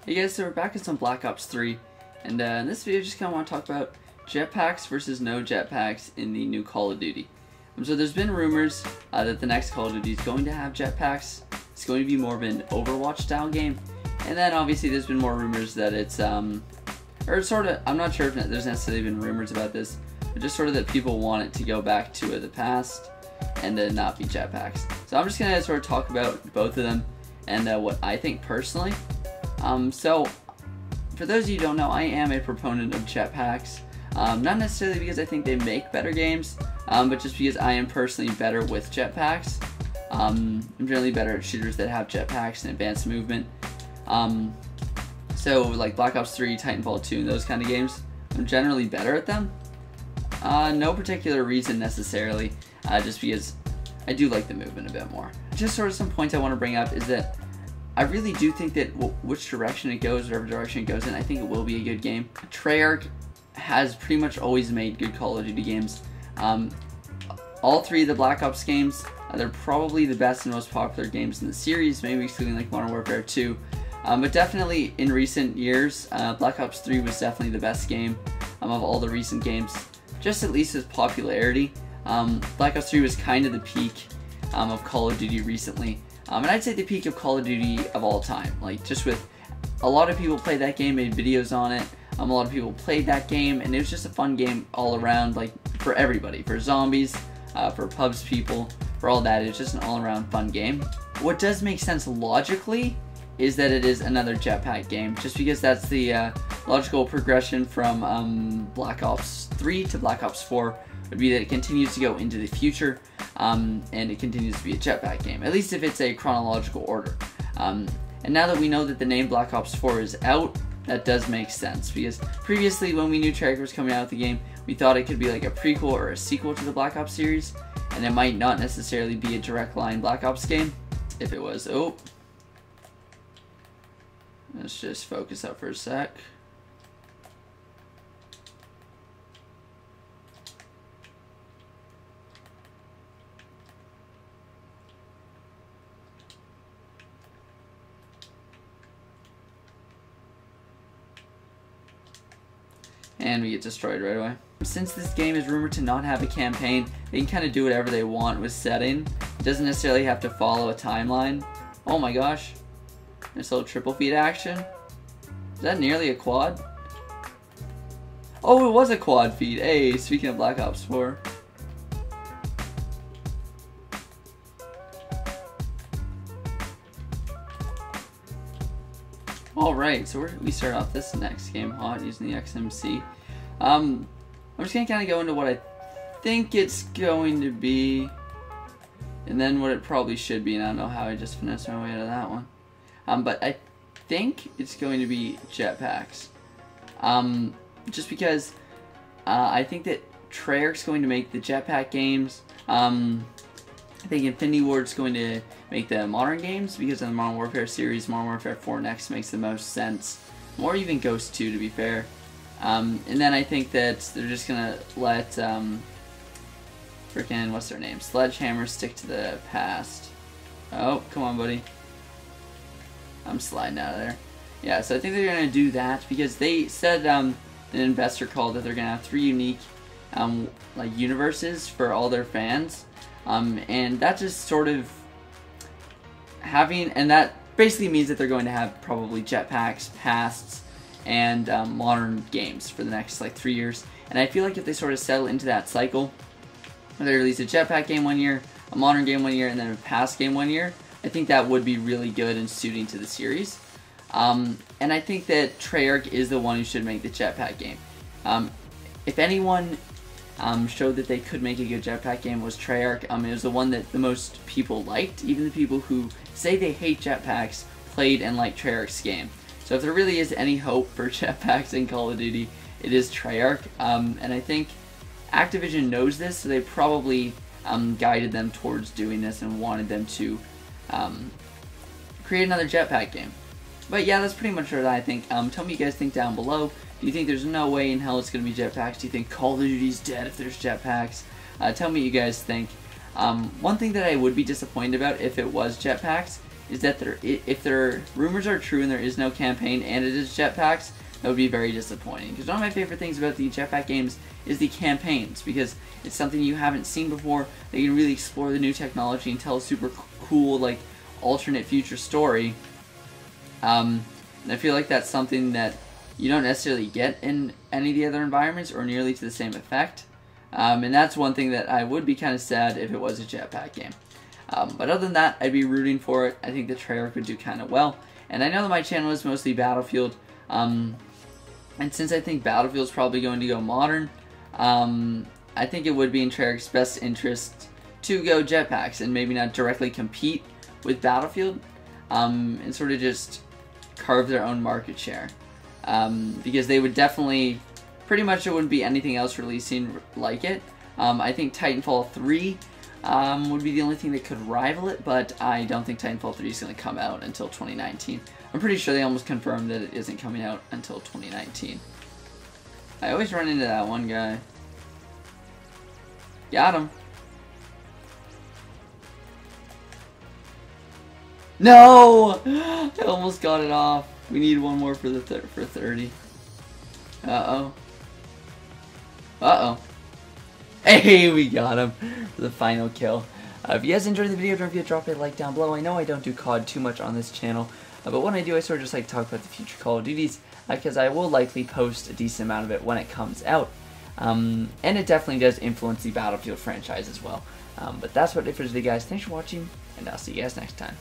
Hey guys, so we're back with some Black Ops 3, and in this video I just kind of want to talk about jetpacks versus no jetpacks in the new Call of Duty. So there's been rumors that the next Call of Duty is going to have jetpacks. It's going to be more of an Overwatch style game, and then obviously there's been more rumors that it's, or sort of, I'm not sure if there's necessarily been rumors about this, but just sort of that people want it to go back to the past and then not be jetpacks. So I'm just going to sort of talk about both of them and what I think personally. So, for those of you who don't know, I am a proponent of jetpacks. Not necessarily because I think they make better games, but just because I am personally better with jetpacks. I'm generally better at shooters that have jetpacks and advanced movement. So, like Black Ops 3, Titanfall 2, and those kind of games, I'm generally better at them. No particular reason necessarily, just because I do like the movement a bit more. Just sort of some points I want to bring up is that I really do think that which direction it goes, whatever direction it goes in, I think it will be a good game. Treyarch has pretty much always made good Call of Duty games. All three of the Black Ops games, they're probably the best and most popular games in the series, maybe excluding like Modern Warfare 2. But definitely in recent years, Black Ops 3 was definitely the best game of all the recent games, just at least with popularity. Black Ops 3 was kind of the peak of Call of Duty recently. And I'd say the peak of Call of Duty of all time. Like, just with a lot of people played that game, made videos on it. A lot of people played that game, and it was just a fun game all around, like, for everybody. For zombies, for pubs people, for all that. It's just an all-around fun game. What does make sense logically is that it is another jetpack game, just because that's the logical progression from Black Ops 3 to Black Ops 4 would be that it continues to go into the future, and it continues to be a jetpack game, at least if it's a chronological order. And now that we know that the name Black Ops 4 is out, that does make sense, because previously when we knew Treyarch was coming out with the game, we thought it could be like a prequel or a sequel to the Black Ops series, and it might not necessarily be a direct line Black Ops game. If it was, let's just focus up for a sec. And we get destroyed right away. Since this game is rumored to not have a campaign, they can kind of do whatever they want with setting. It doesn't necessarily have to follow a timeline. Oh my gosh. There's a little triple feed action. Is that nearly a quad? Oh, it was a quad feed. Hey, speaking of Black Ops 4. Alright, so we start off this next game hot using the XMC. I'm just going to kind of go into what I think it's going to be, and then what it probably should be, and I don't know how I just finessed my way out of that one. But I think it's going to be jetpacks. Just because I think that Treyarch's going to make the jetpack games. I think Infinity Ward's going to make the modern games because of the Modern Warfare series. Modern Warfare 4 next makes the most sense. Or even Ghost 2, to be fair. And then I think that they're just going to let frickin', what's their name? Sledgehammer stick to the past. Oh, come on, buddy. I'm sliding out of there. Yeah, so I think they're going to do that because they said an investor call that they're going to have 3 unique like universes for all their fans. And that just sort of having, and that basically means that they're going to have probably jetpacks, pasts, and modern games for the next like 3 years. And I feel like if they sort of settle into that cycle, where they release a jetpack game 1 year, a modern game 1 year, and then a past game 1 year, I think that would be really good and suiting to the series. And I think that Treyarch is the one who should make the jetpack game. If anyone showed that they could make a good jetpack game, was Treyarch. It was the one that the most people liked. Even the people who say they hate jetpacks played and liked Treyarch's game. So if there really is any hope for jetpacks in Call of Duty, it is Treyarch. And I think Activision knows this, so they probably guided them towards doing this and wanted them to create another jetpack game. But yeah, that's pretty much what I think. Tell me what you guys think down below. Do you think there's no way in hell it's going to be jetpacks? Do you think Call of Duty's dead if there's jetpacks? Tell me what you guys think. One thing that I would be disappointed about if it was jetpacks is that if their rumors are true and there is no campaign and it is jetpacks, that would be very disappointing. Because one of my favorite things about the jetpack games is the campaigns, because it's something you haven't seen before. They can really explore the new technology and tell a super cool, like, alternate future story. And I feel like that's something that you don't necessarily get in any of the other environments, or nearly to the same effect. And that's one thing that I would be kind of sad if it was a jetpack game. But other than that, I'd be rooting for it. I think the Treyarch would do kind of well. And I know that my channel is mostly Battlefield. And since I think Battlefield is probably going to go modern, I think it would be in Treyarch's best interest to go jetpacks and maybe not directly compete with Battlefield, and sort of just carve their own market share. Because they would definitely, pretty much there wouldn't be anything else releasing like it. I think Titanfall 3 would be the only thing that could rival it, but I don't think Titanfall 3 is going to come out until 2019. I'm pretty sure they almost confirmed that it isn't coming out until 2019. I always run into that one guy. Got him. No! I almost got it off. We need one more for the for 30. Uh-oh. Uh-oh. Hey, we got him for the final kill. If you guys enjoyed the video, don't forget to drop a like down below. I know I don't do COD too much on this channel, but when I do, I sort of just like to talk about the future Call of Duties, because I will likely post a decent amount of it when it comes out. And it definitely does influence the Battlefield franchise as well. But that's what it is for today, guys. Thanks for watching, and I'll see you guys next time.